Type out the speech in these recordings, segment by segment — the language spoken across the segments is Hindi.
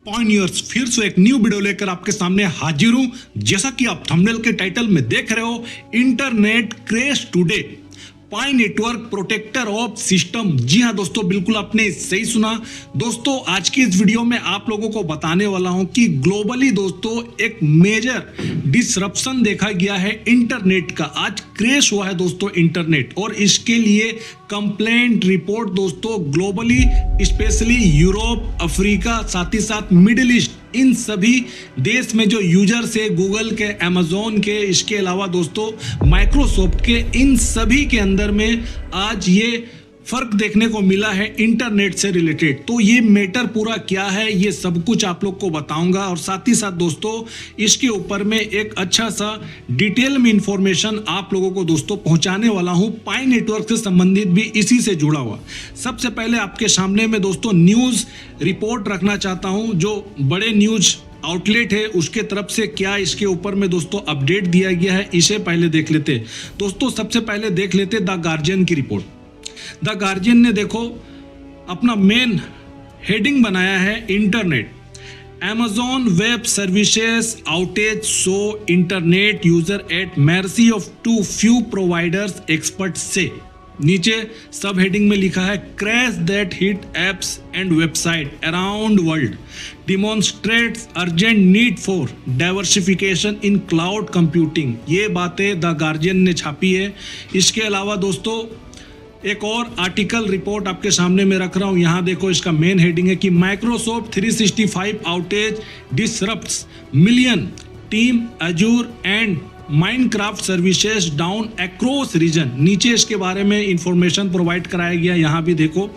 पॉइनियर्स फिर से एक न्यू वीडियो लेकर आपके सामने हाजिर हूं। जैसा कि आप थंबनेल के टाइटल में देख रहे हो, internet crash today, Pi network protector of system. जी हां दोस्तों, बिल्कुल आपने सही सुना। दोस्तों आज की इस वीडियो में आप लोगों को बताने वाला हूं कि ग्लोबली दोस्तों एक मेजर डिसरप्शन देखा गया है इंटरनेट का। आज क्रैश हुआ है दोस्तों इंटरनेट, और इसके लिए कंप्लेंट रिपोर्ट दोस्तों ग्लोबली, स्पेशली यूरोप, अफ्रीका, साथ ही साथ मिडिल ईस्ट, इन सभी देश में जो यूजर्स है गूगल के, अमेजोन के, इसके अलावा दोस्तों माइक्रोसॉफ्ट के, इन सभी के अंदर में आज ये फर्क देखने को मिला है इंटरनेट से रिलेटेड। तो ये मैटर पूरा क्या है, ये सब कुछ आप लोग को बताऊंगा, और साथ ही साथ दोस्तों इसके ऊपर में एक अच्छा सा डिटेल में इंफॉर्मेशन आप लोगों को दोस्तों पहुंचाने वाला हूं, पाई नेटवर्क से संबंधित भी इसी से जुड़ा हुआ। सबसे पहले आपके सामने में दोस्तों न्यूज रिपोर्ट रखना चाहता हूं, जो बड़े न्यूज आउटलेट है उसके तरफ से क्या इसके ऊपर में दोस्तों अपडेट दिया गया है, इसे पहले देख लेते दोस्तों। सबसे पहले देख लेते द गार्जियन की रिपोर्ट। द गार्जियन ने देखो अपना मेन हेडिंग बनाया है, internet Amazon web services outage so internet user at mercy of too few providers, expert से। नीचे सब हेडिंग में लिखा है, crash that hit apps and website around world demonstrates urgent need for diversification in cloud computing. ये बातें द गार्जियन ने छापी है। इसके अलावा दोस्तों एक और आर्टिकल रिपोर्ट आपके सामने में रख रहा हूं। यहां देखो इसका मेन हेडिंग है कि Microsoft 365 outage disrupts million team Azure and Minecraft services down across region. नीचे इसके बारे में इंफॉर्मेशन प्रोवाइड कराया गया। यहां भी देखो,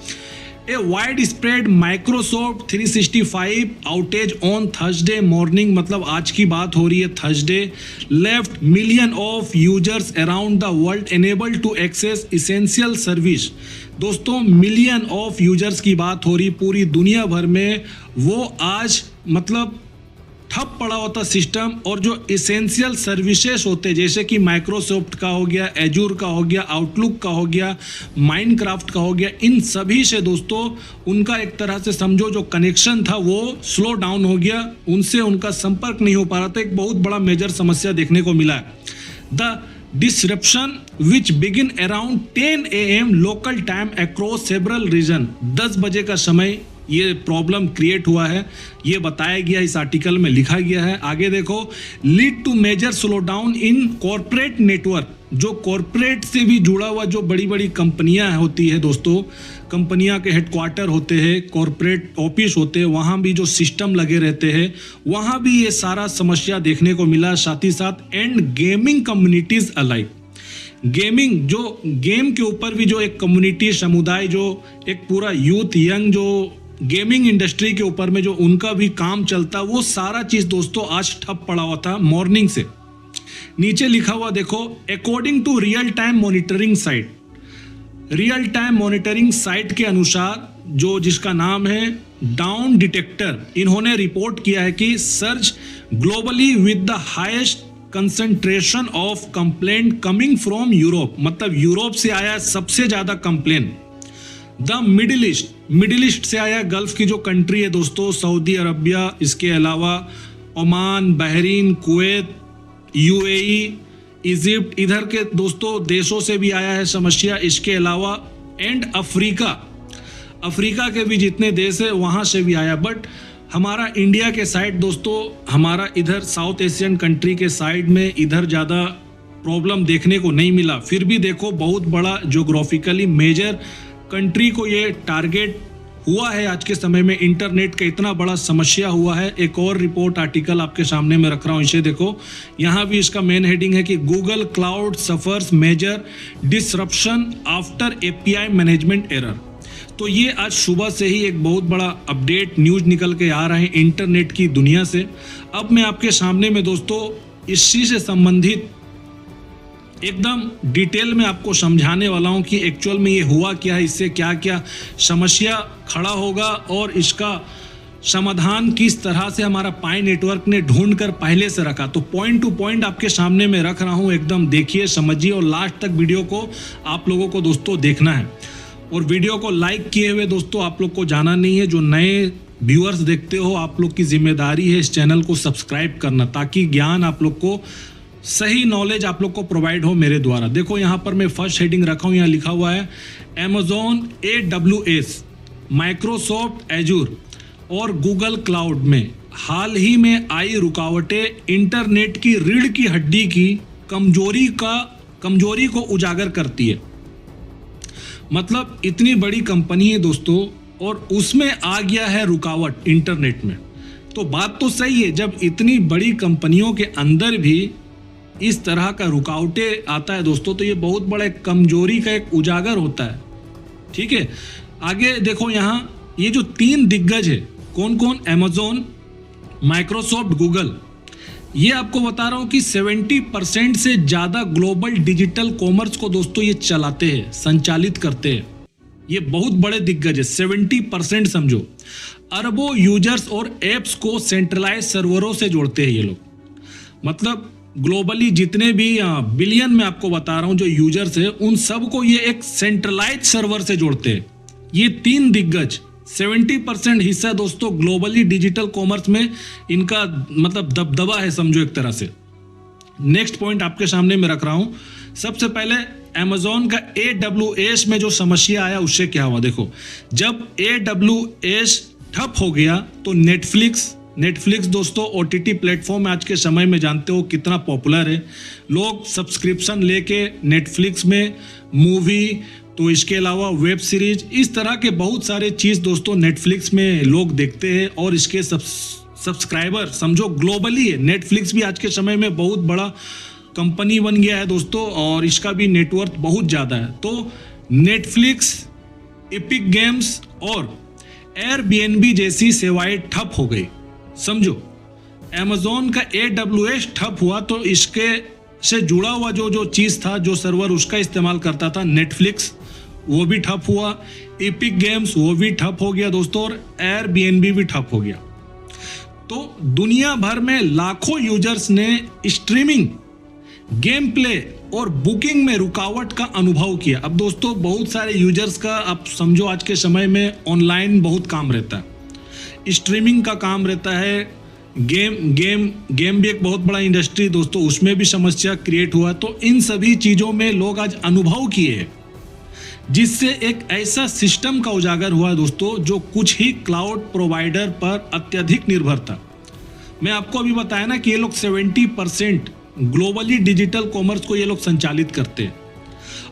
a widespread Microsoft 365 outage on Thursday morning, मतलब आज की बात हो रही है, Thursday, left million of users around the world enable to access essential service. दोस्तों मिलियन ऑफ यूजर्स की बात हो रही पूरी दुनिया भर में, वो आज मतलब ठप पड़ा होता सिस्टम, और जो इसेंशियल सर्विसेज होते जैसे कि माइक्रोसॉफ्ट का हो गया, एजूर का हो गया, आउटलुक का हो गया, माइनक्राफ्ट का हो गया, इन सभी से दोस्तों उनका एक तरह से समझो जो कनेक्शन था वो स्लो डाउन हो गया, उनसे उनका संपर्क नहीं हो पा रहा था। एक बहुत बड़ा मेजर समस्या देखने को मिला है। The disruption which begin around 10 AM local time across several region. 10 बजे का समय ये प्रॉब्लम क्रिएट हुआ है, ये बताया गया, इस आर्टिकल में लिखा गया है। आगे देखो, lead to major slowdown in corporate network. जो कॉर्पोरेट से भी जुड़ा हुआ जो बड़ी बड़ी कंपनियां होती है दोस्तों, कंपनियां के हेडक्वार्टर होते हैं, कॉर्पोरेट ऑफिस होते हैं, वहां भी जो सिस्टम लगे रहते हैं, वहां भी ये सारा समस्या देखने को मिला। साथ ही साथ and gaming communities alike, gaming जो गेम के ऊपर भी जो एक कम्युनिटी, समुदाय, जो एक पूरा यूथ यंग जो गेमिंग इंडस्ट्री के ऊपर में जो उनका भी काम चलता, वो सारा चीज दोस्तों आज ठप पड़ा हुआ था मॉर्निंग से। नीचे लिखा हुआ देखो, according to real time monitoring site, real time monitoring site के अनुसार, जो जिसका नाम है डाउन डिटेक्टर, इन्होंने रिपोर्ट किया है कि search globally with the highest concentration of complaint coming from Europe, मतलब यूरोप से आया सबसे ज्यादा complain. The middle east, middle east से आया, गल्फ की जो कंट्री है दोस्तों, सऊदी अरबिया, इसके अलावा Oman, Bahrain, Kuwait, UAE, Egypt, इधर के दोस्तों देशों से भी आया है समस्या। इसके अलावा एंड अफ्रीका, अफ्रीका के भी जितने देश है वहां से भी आया। बट हमारा इंडिया के साइड दोस्तों, हमारा इधर साउथ एशियन कंट्री के साइड में इधर ज़्यादा प्रॉब्लम देखने को नहीं मिला। फिर भी देखो बहुत बड़ा ज्योग्राफिकली मेजर कंट्री को ये टारगेट हुआ है आज के समय में, इंटरनेट का इतना बड़ा समस्या हुआ है। एक और रिपोर्ट आर्टिकल आपके सामने में रख रहा हूँ, इसे देखो। यहाँ भी इसका मेन हेडिंग है कि Google cloud suffers major disruption after API management error. तो ये आज सुबह से ही एक बहुत बड़ा अपडेट न्यूज निकल के आ रहा है इंटरनेट की दुनिया से। अब मैं आपके सामने में दोस्तों इसी से संबंधित एकदम डिटेल में आपको समझाने वाला हूं कि एक्चुअल में ये हुआ क्या है, इससे क्या क्या समस्या खड़ा होगा, और इसका समाधान किस तरह से हमारा पाई नेटवर्क ने ढूंढ कर पहले से रखा। तो पॉइंट टू पॉइंट आपके सामने में रख रहा हूं, एकदम देखिए, समझिए, और लास्ट तक वीडियो को आप लोगों को दोस्तों देखना है। और वीडियो को लाइक किए हुए दोस्तों आप लोग को जाना नहीं है, जो नए व्यूअर्स देखते हो, आप लोग की जिम्मेदारी है इस चैनल को सब्सक्राइब करना, ताकि ज्ञान आप लोग को, सही नॉलेज आप लोग को प्रोवाइड हो मेरे द्वारा। देखो यहाँ पर मैं फर्स्ट हेडिंग रखा हूँ, यहाँ लिखा हुआ है Amazon AWS, माइक्रोसॉफ्ट एजूर और गूगल क्लाउड में हाल ही में आई रुकावटें इंटरनेट की रीढ़ की हड्डी की कमजोरी को उजागर करती है। मतलब इतनी बड़ी कंपनी है दोस्तों, और उसमें आ गया है रुकावट इंटरनेट में। तो बात तो सही है, जब इतनी बड़ी कंपनियों के अंदर भी इस तरह का रुकावटें आता है दोस्तों, तो ये बहुत बड़ा एक कमजोरी का एक उजागर होता है। ठीक है, आगे देखो यहाँ ये जो 3 दिग्गज है, कौन कौन, Amazon, माइक्रोसॉफ्ट, गूगल, ये आपको बता रहा हूं कि 70% से ज्यादा ग्लोबल डिजिटल कॉमर्स को दोस्तों ये चलाते हैं, संचालित करते हैं। ये बहुत बड़े दिग्गज है, 70% समझो। अरबों यूजर्स और एप्स को सेंट्रलाइज सर्वरों से जोड़ते हैं ये लोग। मतलब ग्लोबली जितने भी बिलियन में आपको बता रहा हूं जो यूजर्स है, उन सबको ये एक सेंट्रलाइज सर्वर से जोड़ते हैं। ये 3 दिग्गज 70% हिस्सा दोस्तों ग्लोबली डिजिटल कॉमर्स में इनका मतलब दबदबा है, समझो एक तरह से। नेक्स्ट पॉइंट आपके सामने मैं रख रहा हूं। सबसे पहले Amazon का AWS में जो समस्या आया उससे क्या हुआ, देखो जब AWS ठप हो गया तो नेटफ्लिक्स दोस्तों OTT प्लेटफॉर्म आज के समय में जानते हो कितना पॉपुलर है। लोग सब्सक्रिप्शन लेके नेटफ्लिक्स में मूवी, तो इसके अलावा वेब सीरीज, इस तरह के बहुत सारे चीज़ दोस्तों नेटफ्लिक्स में लोग देखते हैं, और इसके सब्सक्राइबर समझो ग्लोबली है। नेटफ्लिक्स भी आज के समय में बहुत बड़ा कंपनी बन गया है दोस्तों, और इसका भी नेटवर्थ बहुत ज़्यादा है। तो नेटफ्लिक्स, एपिक गेम्स और एयरबीएनबी जैसी सेवाएं ठप हो गई, समझो। Amazon का AWS ठप हुआ तो इसके से जुड़ा हुआ जो चीज़ था, जो सर्वर उसका इस्तेमाल करता था नेटफ्लिक्स, वो भी ठप हुआ। एपिक गेम्स वो भी ठप हो गया दोस्तों, और एयरबीएनबी भी ठप हो गया। तो दुनिया भर में लाखों यूजर्स ने स्ट्रीमिंग, गेम प्ले और बुकिंग में रुकावट का अनुभव किया। अब दोस्तों बहुत सारे यूजर्स का, आप समझो आज के समय में ऑनलाइन बहुत काम रहता है, स्ट्रीमिंग का काम रहता है, गेम भी एक बहुत बड़ा इंडस्ट्री दोस्तों, उसमें भी समस्या क्रिएट हुआ। तो इन सभी चीज़ों में लोग आज अनुभव किए हैं, जिससे एक ऐसा सिस्टम का उजागर हुआ दोस्तों जो कुछ ही क्लाउड प्रोवाइडर पर अत्यधिक निर्भर था। मैं आपको अभी बताया ना कि ये लोग 70% ग्लोबली डिजिटल कॉमर्स को ये लोग संचालित करते हैं।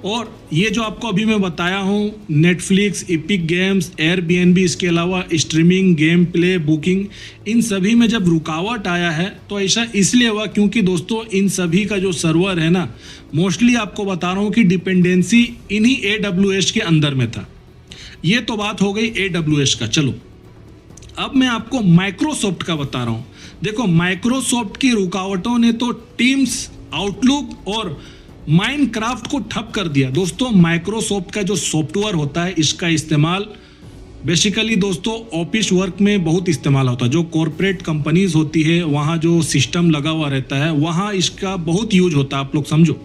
और ये जो आपको अभी मैं बताया हूँ, नेटफ्लिक्स, एपिक गेम्स, एयरबीएनबी, इसके अलावा स्ट्रीमिंग, गेम प्ले, बुकिंग, इन सभी में जब रुकावट आया है तो ऐसा इसलिए हुआ क्योंकि दोस्तों इन सभी का जो सर्वर है ना, मोस्टली आपको बता रहा हूँ कि डिपेंडेंसी इन्हीं AWS के अंदर में था। ये तो बात हो गई AWS का। चलो अब मैं आपको माइक्रोसॉफ्ट का बता रहा हूँ। देखो माइक्रोसॉफ्ट की रुकावटों ने तो टीम्स, आउटलुक और माइनक्राफ्ट को ठप कर दिया। दोस्तों माइक्रोसॉफ्ट का जो सॉफ्टवेयर होता है, इसका इस्तेमाल बेसिकली दोस्तों ऑफिस वर्क में बहुत इस्तेमाल होता है। जो कॉरपोरेट कंपनीज होती है वहाँ जो सिस्टम लगा हुआ रहता है, वहाँ इसका बहुत यूज होता है, आप लोग समझो।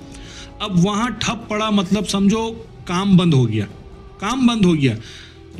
अब वहाँ ठप पड़ा, मतलब समझो काम बंद हो गया।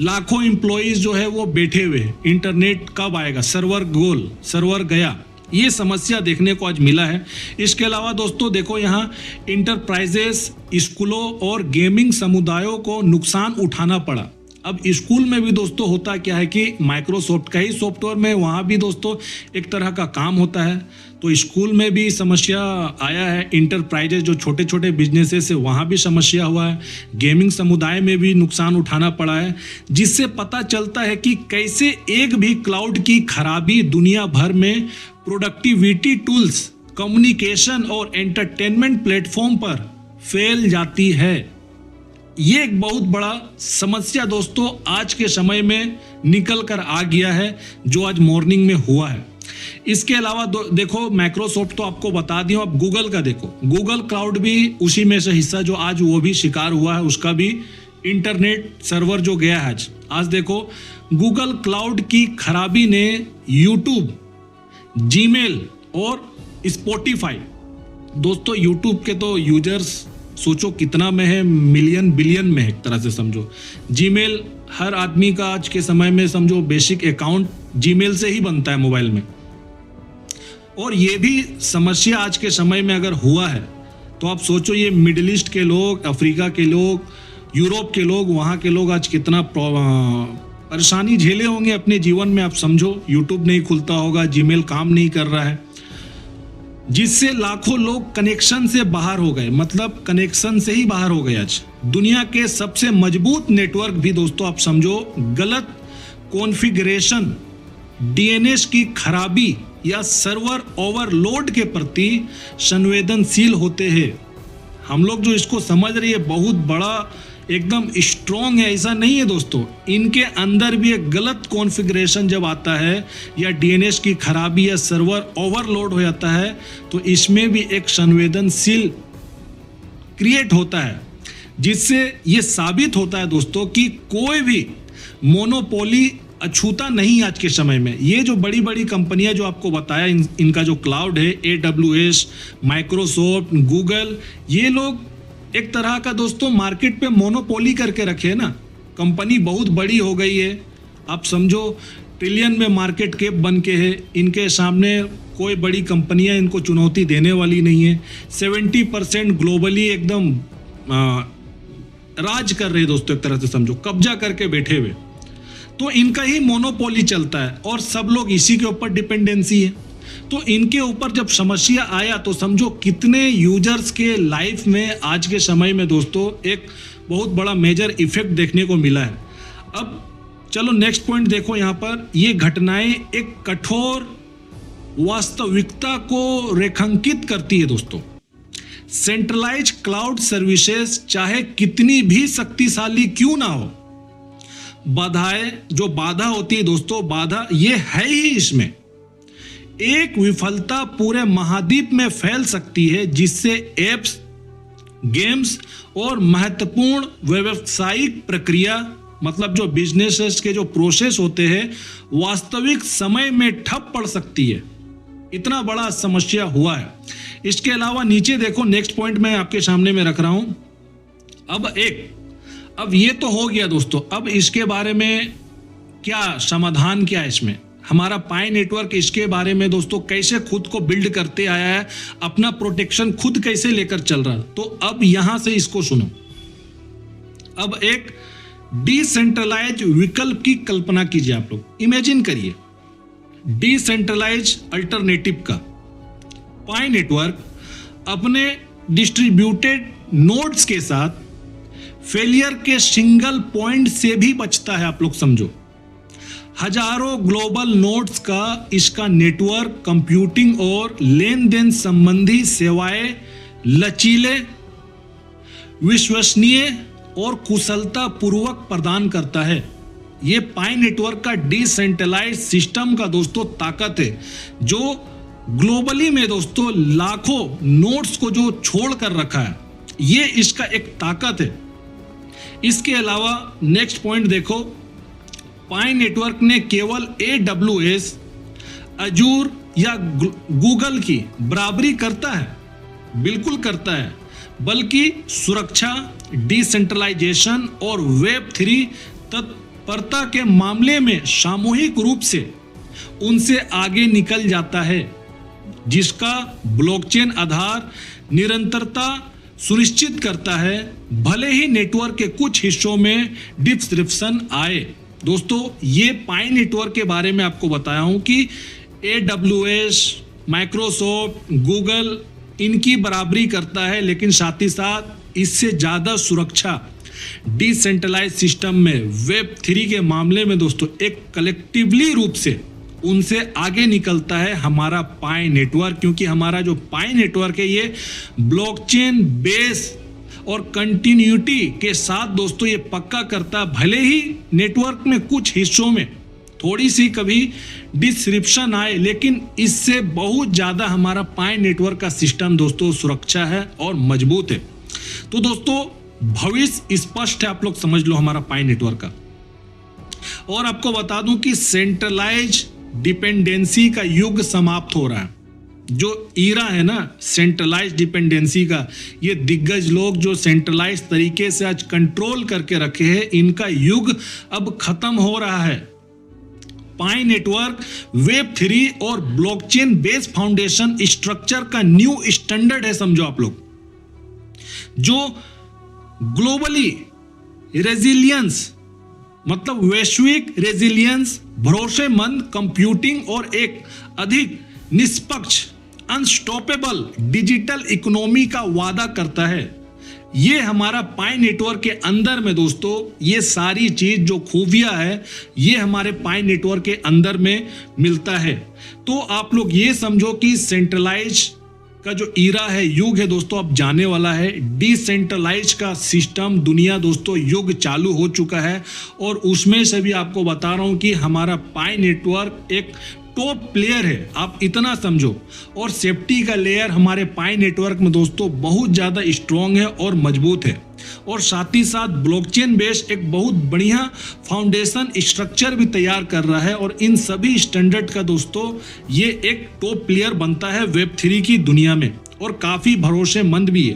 लाखों एम्प्लॉयज जो है वो बैठे हुए, इंटरनेट कब आएगा, सर्वर गया, ये समस्या देखने को आज मिला है। इसके अलावा दोस्तों देखो यहाँ इंटरप्राइजेस, स्कूलों और गेमिंग समुदायों को नुकसान उठाना पड़ा। अब स्कूल में भी दोस्तों होता क्या है कि माइक्रोसॉफ्ट का ही सॉफ्टवेयर में वहाँ भी दोस्तों एक तरह का काम होता है, तो स्कूल में भी समस्या आया है। इंटरप्राइजेस जो छोटे छोटे बिजनेसेस है वहाँ भी समस्या हुआ है। गेमिंग समुदाय में भी नुकसान उठाना पड़ा है, जिससे पता चलता है कि कैसे एक भी क्लाउड की खराबी दुनिया भर में प्रोडक्टिविटी टूल्स, कम्युनिकेशन और एंटरटेनमेंट प्लेटफॉर्म पर फैल जाती है। ये एक बहुत बड़ा समस्या दोस्तों आज के समय में निकल कर आ गया है, जो आज मॉर्निंग में हुआ है। इसके अलावा देखो माइक्रोसॉफ्ट तो आपको बता दिया, अब गूगल का देखो, गूगल क्लाउड भी उसी में से हिस्सा, जो आज वो भी शिकार हुआ है, उसका भी इंटरनेट सर्वर जो गया है आज देखो गूगल क्लाउड की खराबी ने यूट्यूब, जीमेल और स्पॉटिफाई, दोस्तों यूट्यूब के तो यूजर्स सोचो कितना में है, मिलियन बिलियन में है एक तरह से समझो। जीमेल हर आदमी का आज के समय में समझो बेसिक अकाउंट जीमेल से ही बनता है मोबाइल में। और ये भी समस्या आज के समय में अगर हुआ है तो आप सोचो ये मिडिल ईस्ट के लोग, अफ्रीका के लोग, यूरोप के लोग, वहाँ के लोग आज कितना परेशानी झेले होंगे अपने जीवन में। आप समझो यूट्यूब नहीं खुलता होगा, जीमेल काम नहीं कर रहा है, जिससे लाखों लोग कनेक्शन से बाहर हो गए, मतलब कनेक्शन से ही बाहर हो गए। आज दुनिया के सबसे मजबूत नेटवर्क भी दोस्तों आप समझो गलत कॉन्फ़िगरेशन, डीएनएस की खराबी या सर्वर ओवरलोड के प्रति संवेदनशील होते हैं। हम लोग जो इसको समझ रही है बहुत बड़ा एकदम स्ट्रॉन्ग है, ऐसा नहीं है दोस्तों। इनके अंदर भी एक गलत कॉन्फ़िगरेशन जब आता है या डीएनएस की खराबी या सर्वर ओवरलोड हो जाता है तो इसमें भी एक संवेदनशील क्रिएट होता है, जिससे ये साबित होता है दोस्तों कि कोई भी मोनोपोली अछूता नहीं आज के समय में। ये जो बड़ी बड़ी कंपनियां जो आपको बताया, इनका जो क्लाउड है, AWS, माइक्रोसॉफ्ट, गूगल, ये लोग एक तरह का दोस्तों मार्केट पे मोनोपोली करके रखे है ना। कंपनी बहुत बड़ी हो गई है, आप समझो ट्रिलियन में मार्केट कैप बन के है। इनके सामने कोई बड़ी कंपनियां इनको चुनौती देने वाली नहीं है। 70% ग्लोबली एकदम राज कर रहे दोस्तों, एक तरह से समझो कब्जा करके बैठे हुए। तो इनका ही मोनोपोली चलता है और सब लोग इसी के ऊपर डिपेंडेंसी है। तो इनके ऊपर जब समस्या आया तो समझो कितने यूजर्स के लाइफ में आज के समय में दोस्तों एक बहुत बड़ा मेजर इफेक्ट देखने को मिला है। अब चलो नेक्स्ट पॉइंट देखो, यहाँ पर ये घटनाएं एक कठोर वास्तविकता को रेखांकित करती है दोस्तों। सेंट्रलाइज क्लाउड सर्विसेज चाहे कितनी भी शक्तिशाली क्यों ना हो, बाधाएं जो बाधा होती है दोस्तों, बाधा ये है ही इसमें। एक विफलता पूरे महाद्वीप में फैल सकती है, जिससे एप्स, गेम्स और महत्वपूर्ण व्यावसायिक प्रक्रिया, मतलब जो बिजनेसेस के जो प्रोसेस होते हैं, वास्तविक समय में ठप पड़ सकती है। इतना बड़ा समस्या हुआ है। इसके अलावा नीचे देखो, नेक्स्ट पॉइंट मैं आपके सामने में रख रहा हूं। अब ये तो हो गया दोस्तों, अब इसके बारे में क्या समाधान, क्या इसमें हमारा पाई नेटवर्क इसके बारे में दोस्तों कैसे खुद को बिल्ड करते आया है, अपना प्रोटेक्शन खुद कैसे लेकर चल रहा है। तो अब यहां से इसको सुनो। अब एक डिसेंट्रलाइज विकल्प की कल्पना कीजिए, आप लोग इमेजिन करिए डिसेंट्रलाइज अल्टरनेटिव का। पाई नेटवर्क अपने डिस्ट्रीब्यूटेड नोड्स के साथ फेलियर के सिंगल पॉइंट से भी बचता है। आप लोग समझो, हजारों ग्लोबल नोड्स का इसका नेटवर्क कंप्यूटिंग और लेन देन संबंधी सेवाएं लचीले, विश्वसनीय और कुशलता पूर्वक प्रदान करता है। यह पाई नेटवर्क का डिसेंट्रलाइज सिस्टम का दोस्तों ताकत है, जो ग्लोबली में दोस्तों लाखों नोड्स को जो छोड़ कर रखा है, ये इसका एक ताकत है। इसके अलावा नेक्स्ट पॉइंट देखो, पाई नेटवर्क ने केवल AWS, अजूर या गूगल की बराबरी करता है, बिल्कुल करता है, बल्कि सुरक्षा, डिसेंट्रलाइजेशन और वेब3 तत्परता के मामले में सामूहिक रूप से उनसे आगे निकल जाता है, जिसका ब्लॉकचेन आधार निरंतरता सुनिश्चित करता है, भले ही नेटवर्क के कुछ हिस्सों में डिस्ट्रप्शन आए। दोस्तों ये पाई नेटवर्क के बारे में आपको बताया हूं कि AWS, माइक्रोसॉफ्ट, गूगल इनकी बराबरी करता है, लेकिन साथ ही साथ इससे ज़्यादा सुरक्षा डिसेंट्रलाइज सिस्टम में वेब3 के मामले में दोस्तों एक कलेक्टिवली रूप से उनसे आगे निकलता है हमारा पाई नेटवर्क। क्योंकि हमारा जो पाई नेटवर्क है ये ब्लॉकचेन बेस और कंटिन्यूटी के साथ दोस्तों ये पक्का करता है, भले ही नेटवर्क में कुछ हिस्सों में थोड़ी सी कभी डिस्क्रिप्शन आए, लेकिन इससे बहुत ज़्यादा हमारा पाई नेटवर्क का सिस्टम दोस्तों सुरक्षा है और मजबूत है। तो दोस्तों भविष्य स्पष्ट है, आप लोग समझ लो हमारा पाई नेटवर्क का। और आपको बता दूं कि सेंट्रलाइज डिपेंडेंसी का युग समाप्त हो रहा है। जो ईरा है ना सेंट्रलाइज डिपेंडेंसी का, ये दिग्गज लोग जो सेंट्रलाइज तरीके से आज कंट्रोल करके रखे हैं, इनका युग अब खत्म हो रहा है। पाई नेटवर्क वेब3 और ब्लॉकचेन बेस्ड फाउंडेशन स्ट्रक्चर का न्यू स्टैंडर्ड है, समझो आप लोग, जो ग्लोबली रेजिलियंस मतलब वैश्विक रेजिलियंस, भरोसेमंद कंप्यूटिंग और एक अधिक निष्पक्ष अनस्टॉपेबल डिजिटल इकोनॉमी का वादा करता है। ये हमारा पाई नेटवर्क के अंदर में दोस्तों, ये सारी चीज जो खूबियां है, ये हमारे पाई नेटवर्क के अंदर में मिलता है। तो आप लोग ये समझो कि सेंट्रलाइज का जो ईरा है, युग है दोस्तों, अब जाने वाला है। डिसेंट्रलाइज का सिस्टम दुनिया दोस्तों युग चालू हो चुका है, और उसमें से भी आपको बता रहा हूं कि हमारा पाई नेटवर्क एक टॉप प्लेयर है, आप इतना समझो। और सेफ्टी का लेयर हमारे पाई नेटवर्क में दोस्तों बहुत ज़्यादा स्ट्रॉन्ग है और मजबूत है, और साथ ही साथ ब्लॉकचेन बेस्ड एक बहुत बढ़िया फाउंडेशन स्ट्रक्चर भी तैयार कर रहा है, और इन सभी स्टैंडर्ड का दोस्तों ये एक टॉप प्लेयर बनता है वेब3 की दुनिया में, और काफ़ी भरोसेमंद भी है।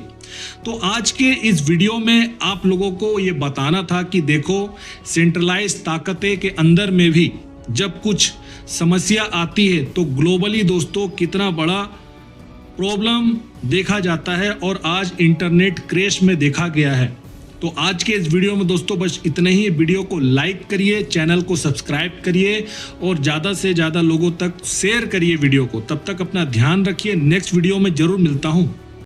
तो आज के इस वीडियो में आप लोगों को ये बताना था कि देखो, सेंट्रलाइज ताकतें के अंदर में भी जब कुछ समस्या आती है तो ग्लोबली दोस्तों कितना बड़ा प्रॉब्लम देखा जाता है, और आज इंटरनेट क्रैश में देखा गया है। तो आज के इस वीडियो में दोस्तों बस इतना ही। वीडियो को लाइक करिए, चैनल को सब्सक्राइब करिए, और ज़्यादा से ज़्यादा लोगों तक शेयर करिए वीडियो को। तब तक अपना ध्यान रखिए, नेक्स्ट वीडियो में जरूर मिलता हूँ।